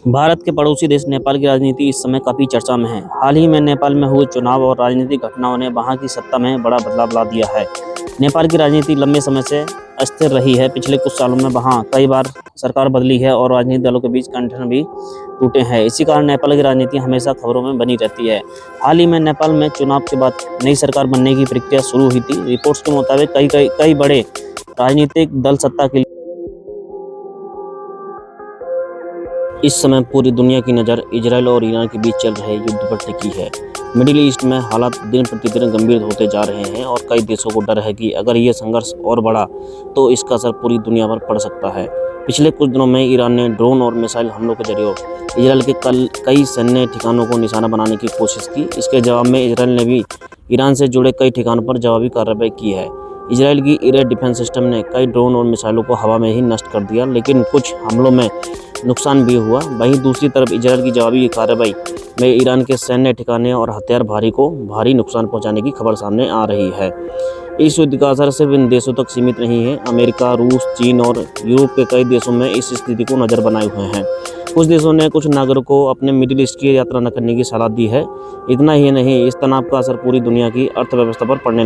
भारत के पड़ोसी देश नेपाल की राजनीति इस समय काफ़ी चर्चा में है। हाल ही में नेपाल में हुए चुनाव और राजनीतिक घटनाओं ने वहां की सत्ता में बड़ा बदलाव ला दिया है। नेपाल की राजनीति लंबे समय से अस्थिर रही है। पिछले कुछ सालों में वहां कई बार सरकार बदली है और राजनीतिक दलों के बीच गठबंधन भी टूटे हैं। इसी कारण नेपाल की राजनीति हमेशा खबरों में बनी रहती है। हाल ही में नेपाल में चुनाव के बाद नई सरकार बनने की प्रक्रिया शुरू हुई थी। रिपोर्ट्स के मुताबिक कई बड़े राजनीतिक दल सत्ता के इस समय पूरी दुनिया की नज़र इजरायल और ईरान के बीच चल रहे युद्ध पर टिकी है। मिडिल ईस्ट में हालात दिन प्रतिदिन गंभीर होते जा रहे हैं और कई देशों को डर है कि अगर ये संघर्ष और बढ़ा तो इसका असर पूरी दुनिया पर पड़ सकता है। पिछले कुछ दिनों में ईरान ने ड्रोन और मिसाइल हमलों के जरिए इजरायल के कई सैन्य ठिकानों को निशाना बनाने की कोशिश की। इसके जवाब में इजरायल ने भी ईरान से जुड़े कई ठिकानों पर जवाबी कार्रवाई की है। इजरायल की एयर डिफेंस सिस्टम ने कई ड्रोन और मिसाइलों को हवा में ही नष्ट कर दिया, लेकिन कुछ हमलों में नुकसान भी हुआ। वहीं दूसरी तरफ इजरायल की जवाबी कार्रवाई में ईरान के सैन्य ठिकाने और हथियार को भारी नुकसान पहुंचाने की खबर सामने आ रही है। इस युद्ध का असर सिर्फ इन देशों तक सीमित नहीं है। अमेरिका, रूस, चीन और यूरोप के कई देशों में इस स्थिति को नज़र बनाए हुए हैं। कुछ देशों ने कुछ नागरिकों को अपने मिडिल ईस्ट की यात्रा न करने की सलाह दी है। इतना ही नहीं, इस तनाव का असर पूरी दुनिया की अर्थव्यवस्था पर पड़ने